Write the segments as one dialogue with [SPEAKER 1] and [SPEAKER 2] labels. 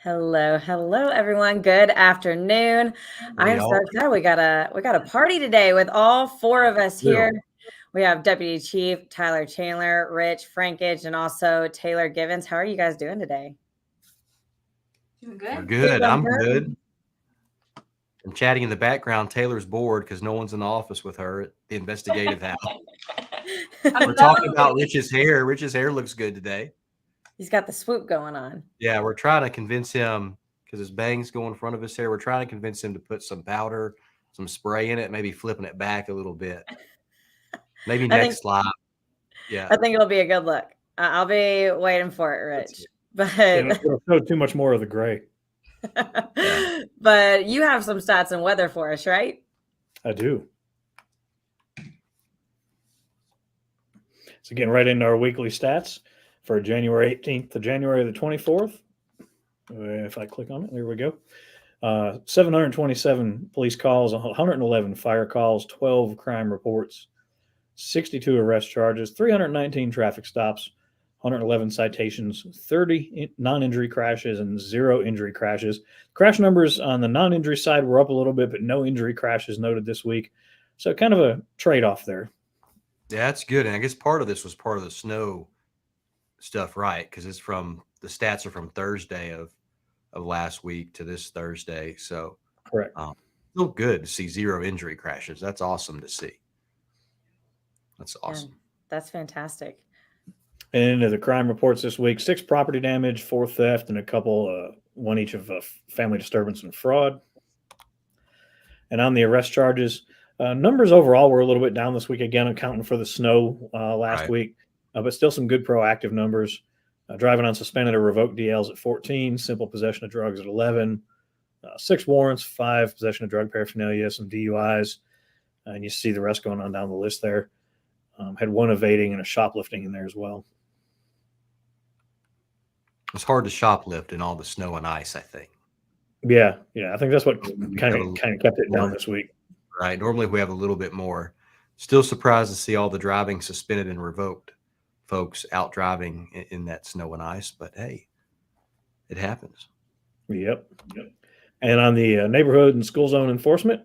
[SPEAKER 1] Hello, everyone. Good afternoon. I
[SPEAKER 2] Hey,
[SPEAKER 1] am so
[SPEAKER 2] y'all.
[SPEAKER 1] excited. We got a party today with all four of us here.
[SPEAKER 2] Will.
[SPEAKER 1] We have Deputy Chief Tyler Chandler, Rich Frankage, and also Taylor Givens. How are you guys doing today?
[SPEAKER 3] Doing
[SPEAKER 2] We're
[SPEAKER 3] good.
[SPEAKER 2] good.
[SPEAKER 1] Doing
[SPEAKER 2] I'm
[SPEAKER 1] good.
[SPEAKER 2] good. I'm chatting in the background. Taylor's bored because no one's in the office with her at the investigative house.
[SPEAKER 3] How
[SPEAKER 2] We're
[SPEAKER 3] did that
[SPEAKER 2] talking
[SPEAKER 3] look
[SPEAKER 2] about
[SPEAKER 3] like?
[SPEAKER 2] Rich's hair. Rich's hair looks good today.
[SPEAKER 1] He's got the swoop going on.
[SPEAKER 2] Yeah, we're trying to convince him because his bangs go in front of his hair. We're trying to convince him to put some powder, some spray in it, maybe flipping it back a little bit. Maybe
[SPEAKER 1] I think
[SPEAKER 2] next live. Yeah,
[SPEAKER 1] I think it'll be a good look. I'll be waiting for it,
[SPEAKER 2] that's
[SPEAKER 1] Rich.
[SPEAKER 2] it.
[SPEAKER 1] But
[SPEAKER 4] It'll show too much more of the gray.
[SPEAKER 2] Yeah.
[SPEAKER 1] but you have some stats and weather for us, right?
[SPEAKER 4] I do. So getting right into our weekly stats for January 18th to January the 24th. If I click on it, there we go. 727 police calls, 111 fire calls, 12 crime reports, 62 arrest charges, 319 traffic stops, 111 citations, 30 non-injury crashes, and 0 injury crashes. Crash numbers on the non-injury side were up a little bit, but no injury crashes noted this week. So kind of a trade-off there.
[SPEAKER 2] Yeah, that's good. And I guess part of this was part of the snow stuff, right? Because it's from the stats are from Thursday of last week to this Thursday. So
[SPEAKER 4] Correct.
[SPEAKER 2] still good to see 0 injury crashes. That's awesome to see. That's
[SPEAKER 1] Yeah,
[SPEAKER 2] awesome.
[SPEAKER 1] that's fantastic.
[SPEAKER 4] And into the crime reports this week: 6 property damage, 4 theft, and a couple, one each of family disturbance and fraud. And on the arrest charges, numbers overall were a little bit down this week, again, accounting for the snow last
[SPEAKER 2] Right.
[SPEAKER 4] week, but still some good proactive numbers. Driving on suspended or revoked DLs at 14, simple possession of drugs at 11, 6 warrants, 5 possession of drug paraphernalia, some DUIs, and you see the rest going on down the list there. Had 1 evading and a shoplifting in there as well.
[SPEAKER 2] It's hard to shoplift in all the snow and ice, I think.
[SPEAKER 4] Yeah, I think that's what
[SPEAKER 2] We
[SPEAKER 4] kind
[SPEAKER 2] have
[SPEAKER 4] of
[SPEAKER 2] a
[SPEAKER 4] kept it
[SPEAKER 2] more,
[SPEAKER 4] down this week.
[SPEAKER 2] right? Normally we have a little bit more. Still surprised to see all the driving suspended and revoked folks out driving in that snow and ice, but hey, it happens.
[SPEAKER 4] Yep. And on the neighborhood and school zone enforcement,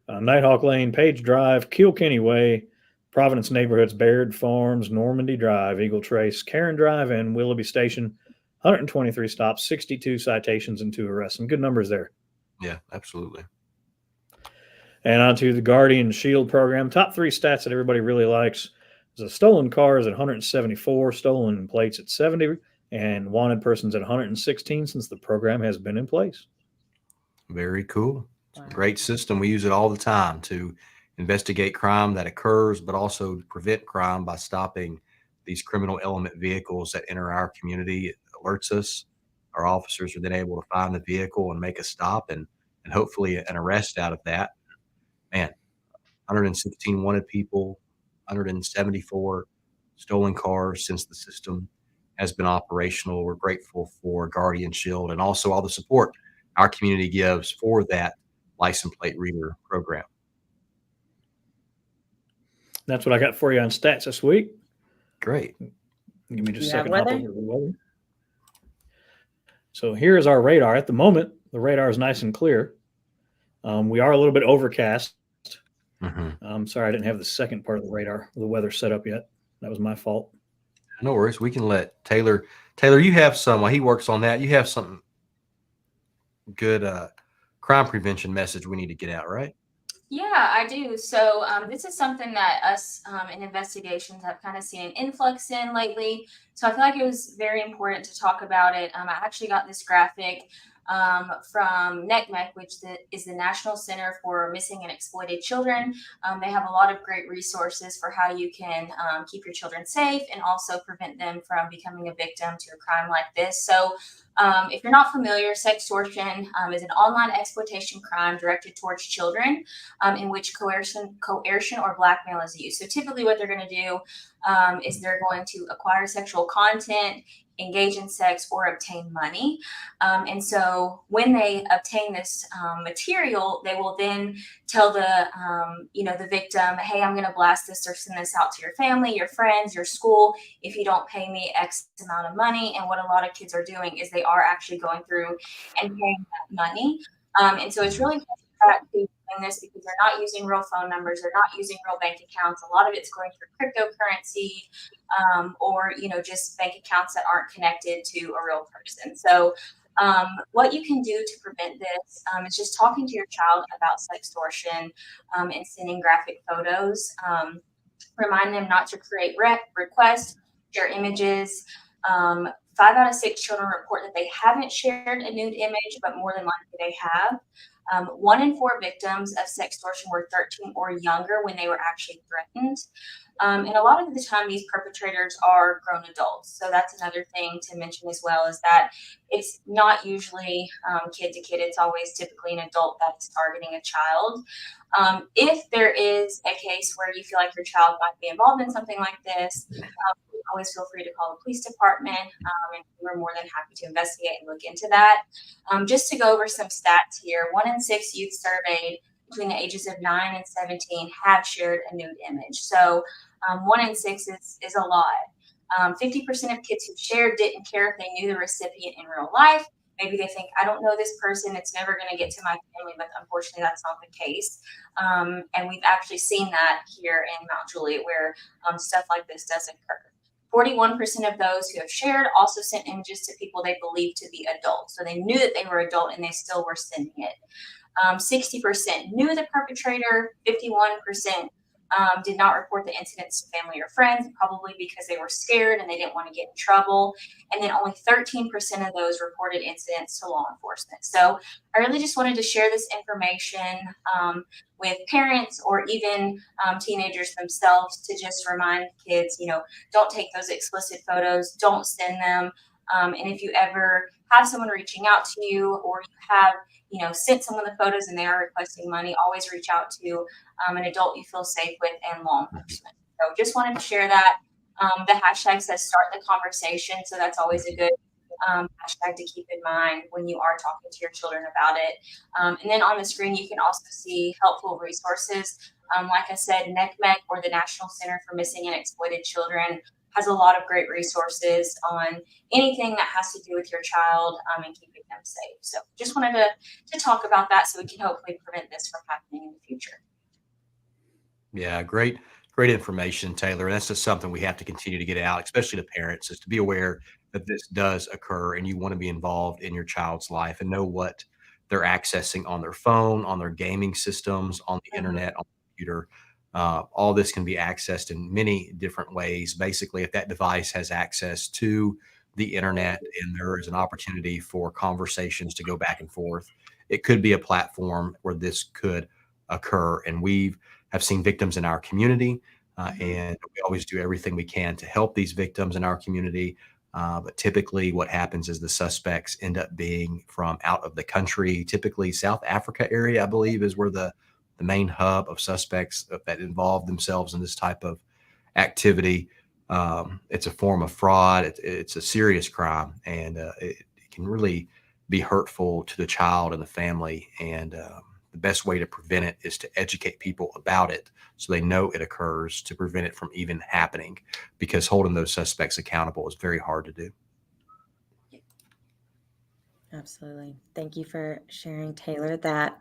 [SPEAKER 4] Nighthawk Lane, Page Drive, Kilkenny Way, Providence neighborhoods, Baird Farms, Normandy Drive, Eagle Trace, Karen Drive, and Willoughby Station. 123 stops, 62 citations, and 2 arrests. Some good numbers there.
[SPEAKER 2] Yeah, absolutely.
[SPEAKER 4] And on to the Guardian Shield program. Top 3 stats that everybody really likes. The stolen cars at 174, stolen plates at 70, and wanted persons at 116 since the program has been in place.
[SPEAKER 2] Very cool. It's
[SPEAKER 1] Wow.
[SPEAKER 2] a great system. We use it all the time to investigate crime that occurs, but also to prevent crime by stopping these criminal element vehicles that enter our community. It alerts us. Our officers are then able to find the vehicle and make a stop and hopefully an arrest out of that. Man, 116 wanted people, 174 stolen cars since the system has been operational. We're grateful for Guardian Shield and also all the support our community gives for that license plate reader program.
[SPEAKER 4] That's what I got for you on stats this week.
[SPEAKER 2] Great.
[SPEAKER 4] Give me just
[SPEAKER 1] You
[SPEAKER 4] a
[SPEAKER 1] have
[SPEAKER 4] second. Hop
[SPEAKER 1] weather?
[SPEAKER 4] over to the weather. So here is our radar. At the moment, the radar is nice and clear. We are a little bit overcast. I'm sorry I didn't have the second part of the radar, the weather set up yet. That was my fault.
[SPEAKER 2] No worries. We can let Taylor. Taylor, you have some. While he works on that, you have some good crime prevention message we need to get out, right?
[SPEAKER 3] Yeah, I do. So this is something that us in investigations have kind of seen an influx in lately. So I feel like it was very important to talk about it. I actually got this graphic from NECMEC, which is the National Center for Missing and Exploited Children. They have a lot of great resources for how you can keep your children safe and also prevent them from becoming a victim to a crime like this. So if you're not familiar, sextortion is an online exploitation crime directed towards children in which coercion or blackmail is used. So typically what they're going to do is they're going to acquire sexual content, engage in sex or obtain money. And so when they obtain this material, they will then tell the victim, hey, I'm going to blast this or send this out to your family, your friends, your school, if you don't pay me X amount of money. And what a lot of kids are doing is they are actually going through and paying that money. And so it's really important to track who's doing this because they're not using real phone numbers, they're not using real bank accounts. A lot of it's going through cryptocurrency, or just bank accounts that aren't connected to a real person. So what you can do to prevent this is just talking to your child about sextortion and sending graphic photos. Remind them not to create requests, share images. 5 out of 6 children report that they haven't shared a nude image, but more than likely they have. 1 in 4 victims of sextortion were 13 or younger when they were actually threatened. And a lot of the time, these perpetrators are grown adults. So that's another thing to mention as well, is that it's not usually kid to kid. It's always typically an adult that's targeting a child. If there is a case where you feel like your child might be involved in something like this, always feel free to call the police department, and we're more than happy to investigate and look into that. Just to go over some stats here, 1 in 6 youth surveyed between the ages of 9 and 17 have shared a nude image. So 1 in 6 is a lot. 50% of kids who shared didn't care if they knew the recipient in real life. Maybe they think, I don't know this person, it's never going to get to my family, but unfortunately that's not the case. And we've actually seen that here in Mount Juliet where stuff like this does occur. 41% of those who have shared also sent images to people they believed to be adults. So they knew that they were adult and they still were sending it. 60% knew the perpetrator, 51% did not report the incidents to family or friends, probably because they were scared and they didn't want to get in trouble. And then only 13% of those reported incidents to law enforcement. So I really just wanted to share this information with parents or even teenagers themselves to just remind kids, don't take those explicit photos, don't send them. And if you ever have someone reaching out to you or you have sent someone the photos and they are requesting money, always reach out to an adult you feel safe with and law enforcement. So just wanted to share that. The hashtag says start the conversation. So that's always a good hashtag to keep in mind when you are talking to your children about it. And then on the screen, you can also see helpful resources. Like I said, NECMEC, or the National Center for Missing and Exploited Children, has a lot of great resources on anything that has to do with your child and keeping them safe. So just wanted to talk about that so we can hopefully prevent this from happening in the future.
[SPEAKER 2] Yeah, great information, Taylor. And that's just something we have to continue to get out, especially to parents, is to be aware that this does occur and you want to be involved in your child's life and know what they're accessing on their phone, on their gaming systems, on the internet, on the computer. All this can be accessed in many different ways. Basically, if that device has access to the internet and there is an opportunity for conversations to go back and forth, it could be a platform where this could occur. And have seen victims in our community, and we always do everything we can to help these victims in our community. But typically what happens is the suspects end up being from out of the country, typically South Africa area, I believe, is where the main hub of suspects that involve themselves in this type of activity. It's a form of fraud. It's a serious crime, and it can really be hurtful to the child and the family. And the best way to prevent it is to educate people about it so they know it occurs, to prevent it from even happening, because holding those suspects accountable is very hard to do.
[SPEAKER 1] Absolutely. Thank you for sharing, Taylor, that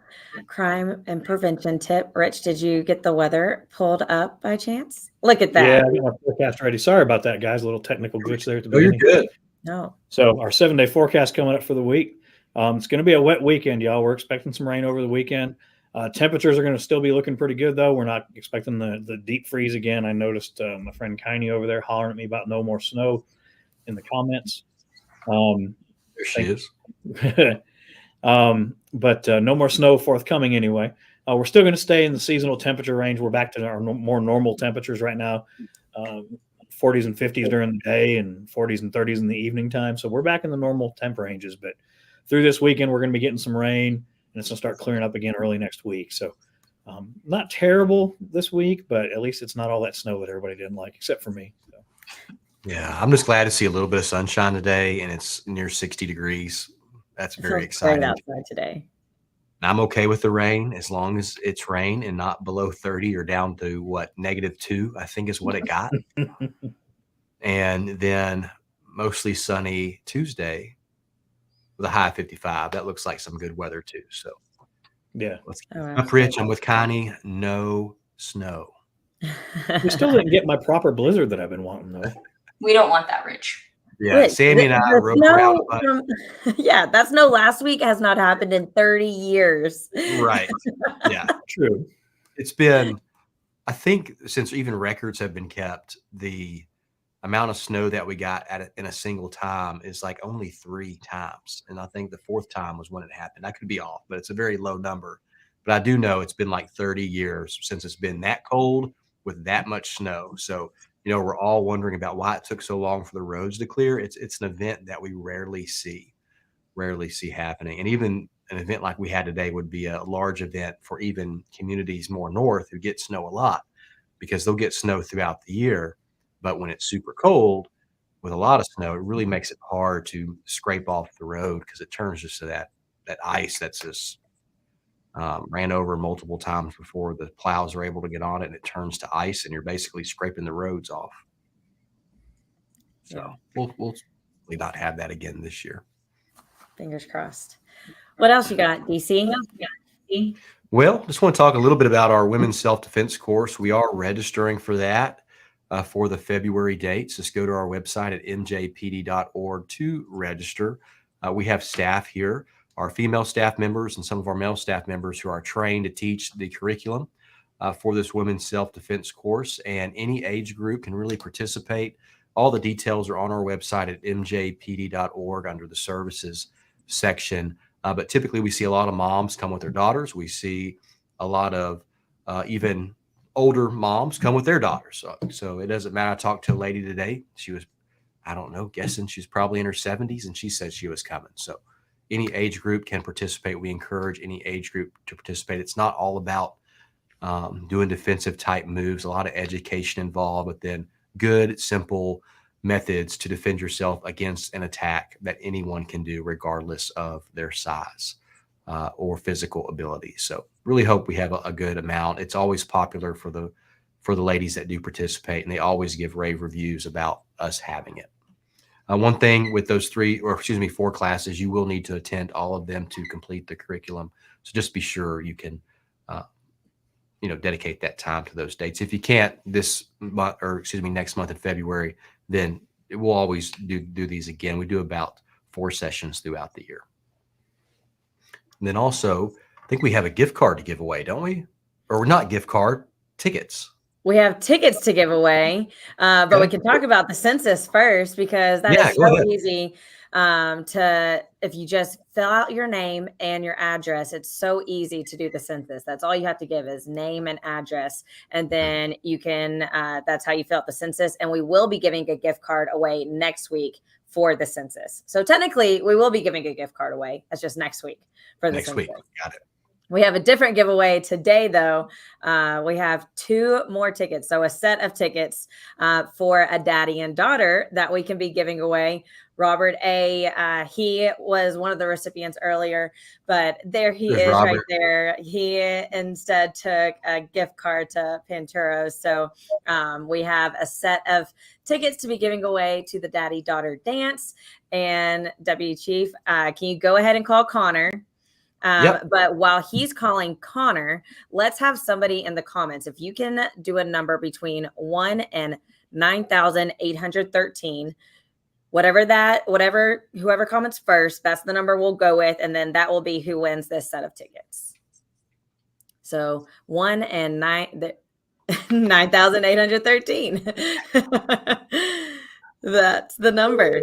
[SPEAKER 1] crime and prevention tip. Rich, did you get the weather pulled up by chance? Look at that.
[SPEAKER 4] Yeah, I got my forecast ready. Sorry about that, guys. A little technical glitch there at the
[SPEAKER 2] No, you're
[SPEAKER 4] beginning.
[SPEAKER 2] good.
[SPEAKER 1] No.
[SPEAKER 4] So our 7-day forecast coming up for the week. It's going to be a wet weekend, y'all. We're expecting some rain over the weekend. Temperatures are going to still be looking pretty good, though. We're not expecting the deep freeze again. I noticed my friend Kiney over there hollering at me about no more snow in the comments.
[SPEAKER 2] There she is.
[SPEAKER 4] But no more snow forthcoming anyway. We're still going to stay in the seasonal temperature range. We're back to our more normal temperatures right now. 40s and 50s during the day and 40s and 30s in the evening time. So we're back in the normal temp ranges. But through this weekend, we're going to be getting some rain, and it's going to start clearing up again early next week. So not terrible this week, but at least it's not all that snow that everybody didn't like, except for me. So.
[SPEAKER 2] Yeah, I'm just glad to see a little bit of sunshine today, and it's near 60 degrees. That's
[SPEAKER 1] It
[SPEAKER 2] very
[SPEAKER 1] feels great
[SPEAKER 2] exciting.
[SPEAKER 1] outside today.
[SPEAKER 2] I'm okay with the rain as long as it's rain and not below 30 or down to what, -2, I think is what it got. And then mostly sunny Tuesday with a high of 55. That looks like some good weather too. So
[SPEAKER 4] Yeah.
[SPEAKER 2] let's
[SPEAKER 1] Oh,
[SPEAKER 2] keep up, Rich. I'm with Connie. No snow.
[SPEAKER 4] We still didn't get my proper blizzard that I've been wanting, though.
[SPEAKER 3] We don't want that, Rich.
[SPEAKER 2] Yeah,
[SPEAKER 1] Rich,
[SPEAKER 2] Sammy and I
[SPEAKER 1] the
[SPEAKER 2] rode around a
[SPEAKER 1] snow
[SPEAKER 2] bunch.
[SPEAKER 1] from yeah, that snow last week has not happened in 30 years.
[SPEAKER 2] Right. Yeah.
[SPEAKER 4] True.
[SPEAKER 2] It's been, I think, since even records have been kept, the amount of snow that we got in a single time is like only 3 times. And I think the 4th time was when it happened. I could be off, but it's a very low number. But I do know it's been like 30 years since it's been that cold with that much snow. So, we're all wondering about why it took so long for the roads to clear. It's an event that we rarely see happening. And even an event like we had today would be a large event for even communities more north who get snow a lot, because they'll get snow throughout the year. But when it's super cold with a lot of snow, it really makes it hard to scrape off the road because it turns just to that ice that's just ran over multiple times before the plows are able to get on it, and it turns to ice, and you're basically scraping the roads off. So
[SPEAKER 1] Yeah.
[SPEAKER 2] we'll hopefully not have that again this year.
[SPEAKER 1] Fingers crossed. What else you got, DC?
[SPEAKER 2] Well, just want to talk a little bit about our women's self-defense course. We are registering for that for the February dates. Just go to our website at mjpd.org to register. We have staff here, our female staff members and some of our male staff members who are trained to teach the curriculum for this women's self-defense course, and any age group can really participate. All the details are on our website at mjpd.org under the services section. But typically we see a lot of moms come with their daughters. We see a lot of even older moms come with their daughters. So it doesn't matter. I talked to a lady today. She was, I don't know, guessing she's probably in her 70s, and she said she was coming. So any age group can participate. We encourage any age group to participate. It's not all about doing defensive type moves, a lot of education involved, but then good, simple methods to defend yourself against an attack that anyone can do regardless of their size or physical ability. So really hope we have a good amount. It's always popular for the ladies that do participate, and they always give rave reviews about us having it. One thing with those 4 classes, you will need to attend all of them to complete the curriculum. So just be sure you can dedicate that time to those dates. If you can't this month, or next month in February, then we'll always do these again. We do about 4 sessions throughout the year. And then also, I think we have a gift card to give away, don't we? Or not gift card, tickets.
[SPEAKER 1] We have tickets to give away, but we can talk about the census first, because that is so easy. If you just fill out your name and your address, it's so easy to do the census. That's all you have to give is name and address. And then you can, that's how you fill out the census. And we will be giving a gift card away next week for the census. So technically we will be giving a gift card away. That's just next week for the census.
[SPEAKER 2] Next week. Got it.
[SPEAKER 1] We have a different giveaway today, though. We have 2 more tickets. So a set of tickets for a daddy and daughter that we can be giving away. Robert A., he was one of the recipients earlier, but there he is right there. He instead took a gift card to Panturos. So we have a set of tickets to be giving away to the daddy-daughter dance. And Deputy Chief, can you go ahead and call Connor?
[SPEAKER 2] Yep.
[SPEAKER 1] But while he's calling Connor, let's have somebody in the comments. If you can do a number between 1 and 9,813, whoever comments first, that's the number we'll go with. And then that will be who wins this set of tickets. So 1 and 9,813. That's the number.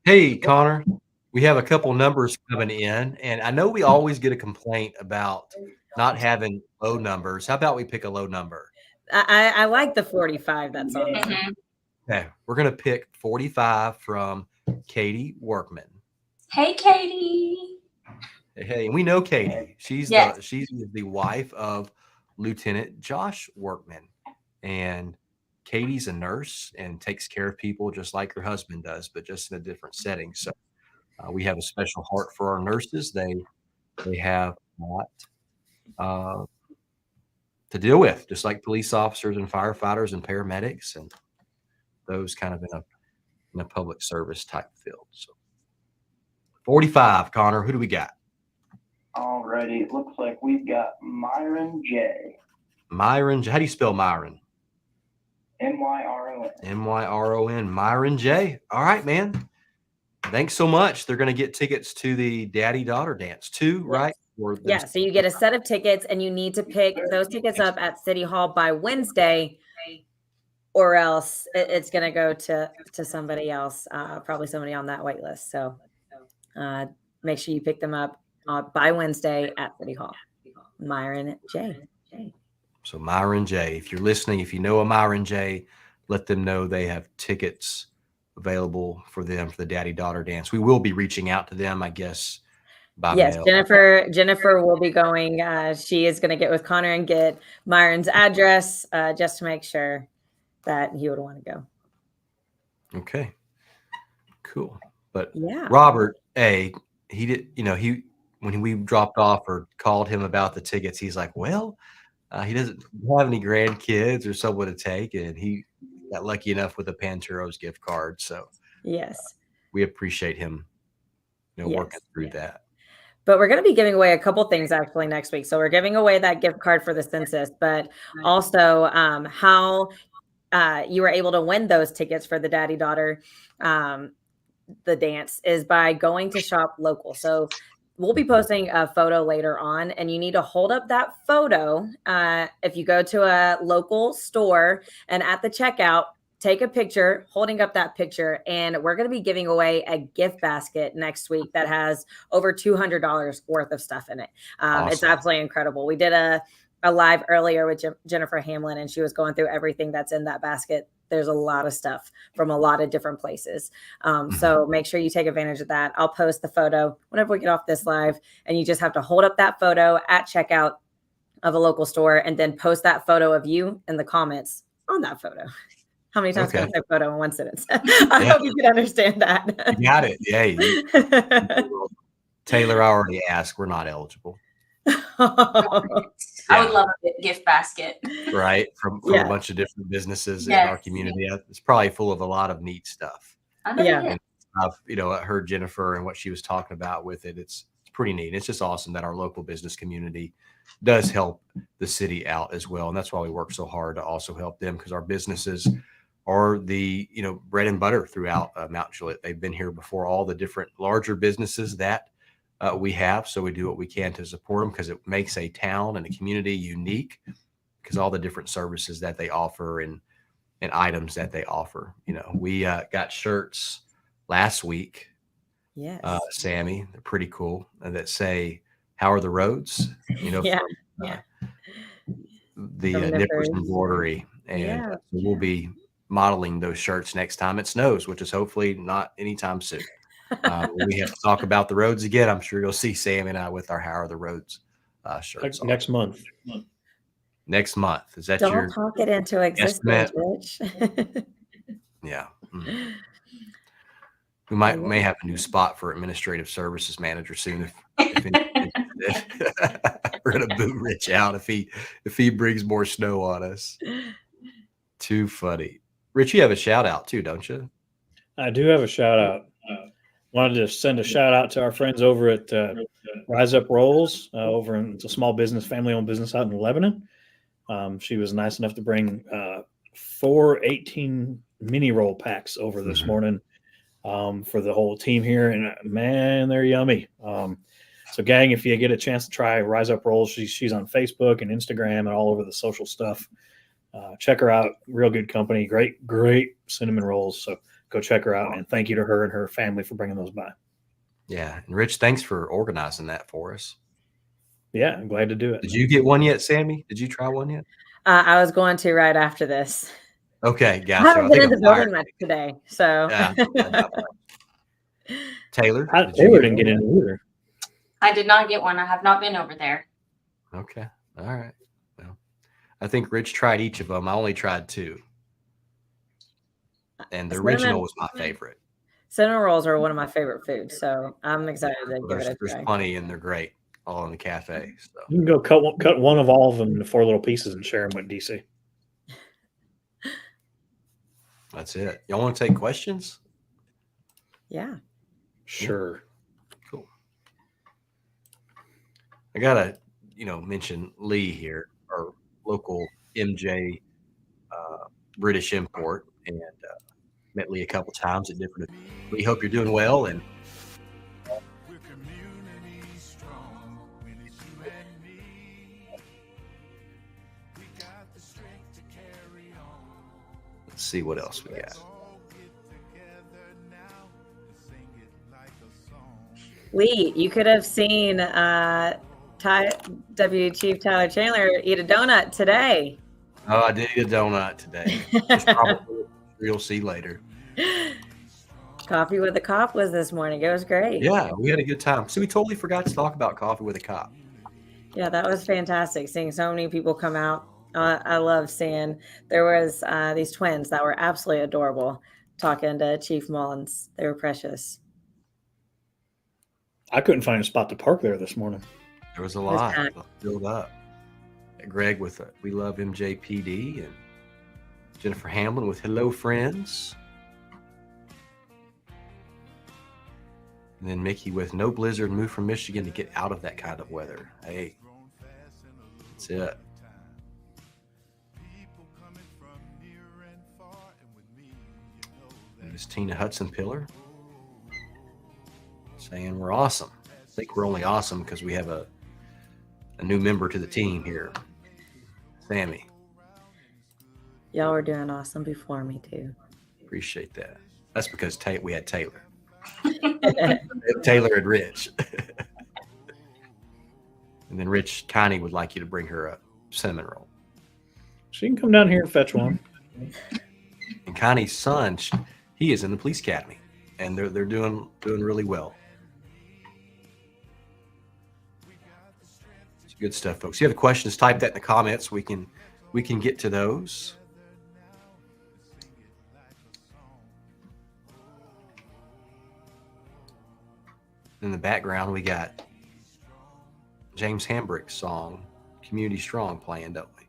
[SPEAKER 2] Hey, Connor, we have a couple numbers coming in, and I know we always get a complaint about not having low numbers. How about we pick a low number?
[SPEAKER 1] I like the 45 that's on there.
[SPEAKER 3] Mm-hmm.
[SPEAKER 2] Okay, we're going to pick 45 from Katie Workman.
[SPEAKER 3] Hey, Katie.
[SPEAKER 2] Hey, we know Katie. She's
[SPEAKER 3] Yes.
[SPEAKER 2] she's the wife of Lieutenant Josh Workman. And Katie's a nurse and takes care of people just like her husband does, but just in a different setting. So we have a special heart for our nurses. They have a lot to deal with, just like police officers and firefighters and paramedics and those kind of in a public service type field. So 45, Connor, who do we got?
[SPEAKER 5] Alrighty, it looks like we've got Myron J.
[SPEAKER 2] Myron, how do you spell Myron?
[SPEAKER 5] Myron.
[SPEAKER 2] Myron, Myron J. All right, man. Thanks so much. They're going to get tickets to the daddy-daughter dance too, right?
[SPEAKER 1] Yeah, so you get a set of tickets, and you need to pick those tickets up at City Hall by Wednesday, or else it's going to go to somebody else, probably somebody on that wait list. So make sure you pick them up by Wednesday at City Hall. Myron J.
[SPEAKER 2] So Myron J, if you're listening, if you know a Myron J, let them know they have tickets available for them for the daddy-daughter dance. We will be reaching out to them, I guess, by mail.
[SPEAKER 1] Jennifer will be going. She is going to get with Connor and get Myron's address just to make sure that he would want to go.
[SPEAKER 2] Okay, cool. But
[SPEAKER 1] yeah,
[SPEAKER 2] Robert A, he did, when we dropped off or called him about the tickets, he's like, well, he doesn't have any grandkids or someone to take, and he got lucky enough with a Panteros gift card. So
[SPEAKER 1] yes,
[SPEAKER 2] we appreciate him, working through that.
[SPEAKER 1] But we're going to be giving away a couple things actually next week. So we're giving away that gift card for the census, but also how you were able to win those tickets for the daddy-daughter the dance is by going to shop local. So we'll be posting a photo later on, and you need to hold up that photo. If you go to a local store and at the checkout, take a picture holding up that picture, and we're going to be giving away a gift basket next week that has over $200 worth of stuff in it.
[SPEAKER 2] Awesome.
[SPEAKER 1] It's absolutely incredible. We did a live earlier with Jennifer Hamlin, and she was going through everything that's in that basket. There's a lot of stuff from a lot of different places. So make sure you take advantage of that. I'll post the photo whenever we get off this live, and you just have to hold up that photo at checkout of a local store and then post that photo of you in the comments on that photo. How many times can I say photo in one sentence? I hope you can understand that.
[SPEAKER 2] You got it. Yeah. Taylor already asked. We're not eligible.
[SPEAKER 3] I would love a gift basket.
[SPEAKER 2] Right. From a bunch of different businesses in our community. It's probably full of a lot of neat stuff.
[SPEAKER 3] Yeah.
[SPEAKER 2] I've heard Jennifer and what she was talking about with it. It's pretty neat. It's just awesome that our local business community does help the city out as well. And that's why we work so hard to also help them, because our businesses are the, bread and butter throughout Mount Juliet. They've been here before all the different larger businesses that we have. So we do what we can to support them, because it makes a town and a community unique, because all the different services that they offer and items that they offer. We got shirts last week.
[SPEAKER 1] Yes.
[SPEAKER 2] Sammy, they're pretty cool, that say, how are the roads? The Nippers Embroidery. And so we'll be modeling those shirts next time it snows, which is hopefully not anytime soon. We have to talk about the roads again. I'm sure you'll see Sam and I with our How Are the Roads shirts
[SPEAKER 4] next month.
[SPEAKER 2] Next month. Is that
[SPEAKER 1] Don't
[SPEAKER 2] your
[SPEAKER 1] talk it into existence, Rich?
[SPEAKER 2] Yeah. We may have a new spot for administrative services manager soon. We're gonna boot Rich out if he brings more snow on us. Too funny. Rich, you have a shout out too, don't you?
[SPEAKER 4] I do have a shout out. Wanted to send a shout out to our friends over at Rise Up Rolls it's a small business, family-owned business out in Lebanon. She was nice enough to bring 4 18 mini roll packs over this morning for the whole team here, and man, they're yummy. So gang, if you get a chance to try Rise Up Rolls, she's on Facebook and Instagram and all over the social stuff. Check her out. Real good company. Great cinnamon rolls. So go check her out, and thank you to her and her family for bringing those by.
[SPEAKER 2] Yeah. And Rich, thanks for organizing that for us.
[SPEAKER 4] Yeah, I'm glad to do it.
[SPEAKER 2] Did you get one yet, Sammy? Did you try one yet?
[SPEAKER 1] I was going to right after this.
[SPEAKER 2] Okay, gotcha.
[SPEAKER 1] I haven't been in the building much today, so.
[SPEAKER 2] Taylor?
[SPEAKER 4] Taylor didn't get in either.
[SPEAKER 3] I did not get one. I have not been over there.
[SPEAKER 2] Okay. All right. Well, I think Rich tried each of them. I only tried 2. And the
[SPEAKER 1] Cinnamon-
[SPEAKER 2] original was my favorite.
[SPEAKER 1] Cinnamon rolls are one of my favorite foods, so I'm excited to give it a
[SPEAKER 2] There's
[SPEAKER 1] try.
[SPEAKER 2] plenty, and they're great, all in the cafe. So
[SPEAKER 4] You can go cut one of all of them into 4 little pieces and share them with DC.
[SPEAKER 2] that's it. Y'all want to take questions?
[SPEAKER 1] Yeah.
[SPEAKER 4] Sure.
[SPEAKER 2] Cool. I gotta, mention Lee here, our local MJ British import, and met Lee a couple times at different. We hope you're doing well, and let's see what else we got.
[SPEAKER 1] Lee, you could have seen W Chief Tyler Chandler eat a donut today.
[SPEAKER 2] Oh, I did eat a donut today. It's probably you'll see later.
[SPEAKER 1] Coffee with a Cop was this morning. It was great.
[SPEAKER 2] Yeah, we had a good time. So we totally forgot to talk about Coffee with a Cop.
[SPEAKER 1] Yeah, that was fantastic. Seeing so many people come out. I love seeing there was these twins that were absolutely adorable talking to Chief Mullins. They were precious.
[SPEAKER 4] I couldn't find a spot to park there this morning.
[SPEAKER 2] There was a lot filled up. Greg with We Love MJPD, and Jennifer Hamlin with Hello Friends. And then Mickey with No Blizzard, moved from Michigan to get out of that kind of weather. Hey, that's it. And Miss Tina Hudson Pillar saying we're awesome. I think we're only awesome because we have a new member to the team here, Sammy.
[SPEAKER 1] Y'all were doing awesome before me too.
[SPEAKER 2] Appreciate that. That's because we had Taylor. Taylor and Rich. And then Rich Connie would like you to bring her a cinnamon roll.
[SPEAKER 4] She can come down here and fetch one.
[SPEAKER 2] And Connie's son, he is in the police academy, and they're doing really well. It's good stuff, folks. If you have questions, type that in the comments. We can get to those. In the background, we got James Hambrick's song, Community Strong, playing, don't we?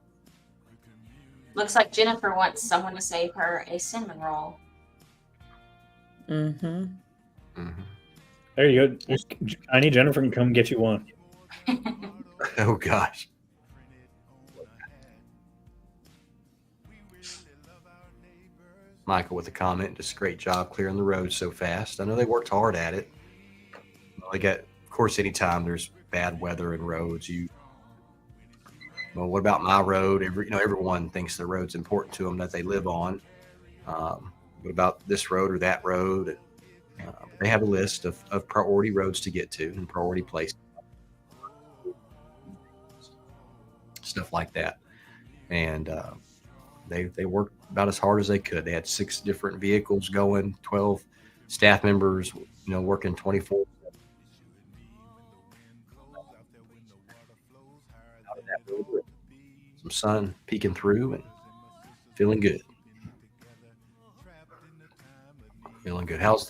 [SPEAKER 3] Looks like Jennifer wants someone to save her a cinnamon roll.
[SPEAKER 1] Mm-hmm.
[SPEAKER 2] Mm-hmm.
[SPEAKER 4] There you go. I need Jennifer can come get you one.
[SPEAKER 2] Oh, gosh. Michael with a comment, just great job clearing the road so fast. I know they worked hard at it. They got, of course, anytime there's bad weather and roads, what about my road? Everyone thinks the road's important to them that they live on. What about this road or that road? They have a list of priority roads to get to and priority places, stuff like that. And they worked about as hard as they could. They had 6 different vehicles going, 12 staff members, working 24. Some sun peeking through and feeling good. Feeling good. What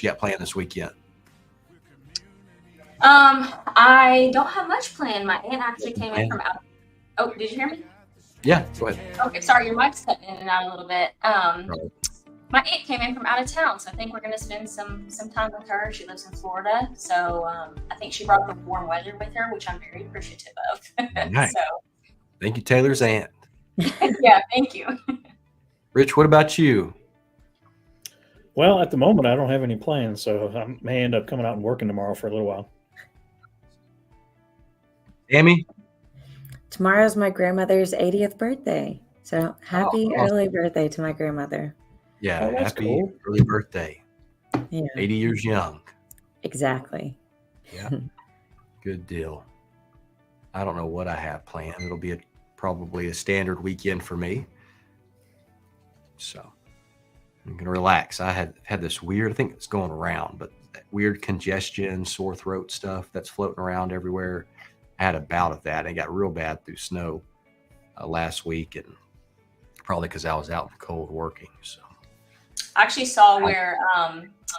[SPEAKER 2] you got planned this weekend?
[SPEAKER 3] I don't have much planned. My aunt actually came in from out. Oh, did you hear me?
[SPEAKER 2] Yeah, go ahead.
[SPEAKER 3] Okay, sorry, your mic's cutting in and out a little bit. My aunt came in from out of town, so I think we're going to spend some time with her. She lives in Florida, so I think she brought the warm weather with her, which I'm very appreciative of.
[SPEAKER 2] Nice.
[SPEAKER 3] So,
[SPEAKER 2] thank you, Taylor's aunt.
[SPEAKER 3] yeah, thank you.
[SPEAKER 2] Rich, what about you?
[SPEAKER 4] Well, at the moment, I don't have any plans, so I may end up coming out and working tomorrow for a little while.
[SPEAKER 2] Amy?
[SPEAKER 1] Tomorrow's my grandmother's 80th birthday. So happy early birthday to my grandmother.
[SPEAKER 2] Yeah,
[SPEAKER 4] that's
[SPEAKER 2] happy
[SPEAKER 4] cool.
[SPEAKER 2] early birthday.
[SPEAKER 1] Yeah,
[SPEAKER 2] 80 years young.
[SPEAKER 1] exactly.
[SPEAKER 2] Yeah, good deal. I don't know what I have planned. It'll be probably a standard weekend for me. So I'm going to relax. I had this weird, I think it's going around, but that weird congestion, sore throat stuff that's floating around everywhere. I had a bout of that. It got real bad through snow last week, and probably because I was out in the cold working. So
[SPEAKER 3] I actually saw where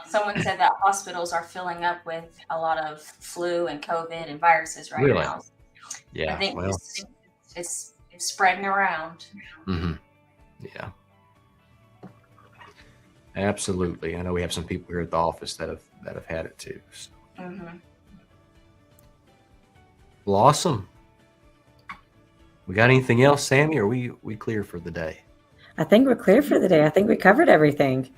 [SPEAKER 3] someone said that hospitals are filling up with a lot of flu and COVID and viruses right
[SPEAKER 2] Really?
[SPEAKER 3] now.
[SPEAKER 2] yeah,
[SPEAKER 3] I think
[SPEAKER 2] well,
[SPEAKER 3] it's spreading around.
[SPEAKER 2] hmm yeah, absolutely. I know we have some people here at the office that have had it too. So.
[SPEAKER 3] Hmm.
[SPEAKER 2] Well, awesome. We got anything else, Sammy? Or are we clear for the day?
[SPEAKER 1] I think we're clear for the day. I think we covered everything.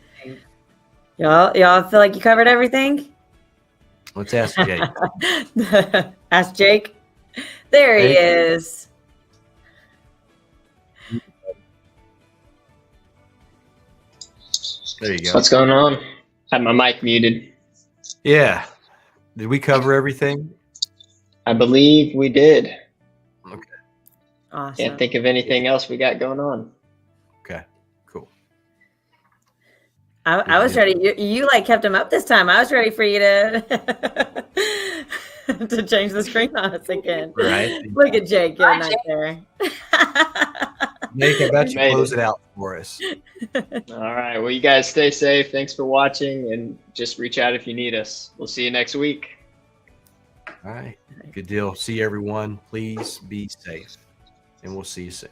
[SPEAKER 1] Y'all feel like you covered everything?
[SPEAKER 2] Let's ask Jake.
[SPEAKER 1] Ask Jake. There he
[SPEAKER 2] Jake?
[SPEAKER 1] is.
[SPEAKER 2] There you go.
[SPEAKER 6] What's going on? Had my mic muted.
[SPEAKER 2] Yeah. Did we cover everything?
[SPEAKER 6] I believe we did.
[SPEAKER 1] Awesome.
[SPEAKER 6] Can't think of anything else we got going on.
[SPEAKER 2] Okay. Cool.
[SPEAKER 1] I was ready. You like kept him up this time. I was ready for you to to change the screen on us again.
[SPEAKER 2] Right.
[SPEAKER 1] Look at Jake getting out there.
[SPEAKER 2] Jake, how about you
[SPEAKER 6] Made
[SPEAKER 2] close
[SPEAKER 6] it.
[SPEAKER 2] it out for us?
[SPEAKER 6] All right. Well, you guys stay safe. Thanks for watching, and just reach out if you need us. We'll see you next week.
[SPEAKER 2] All right. Good deal. See everyone. Please be safe, and we'll see you soon.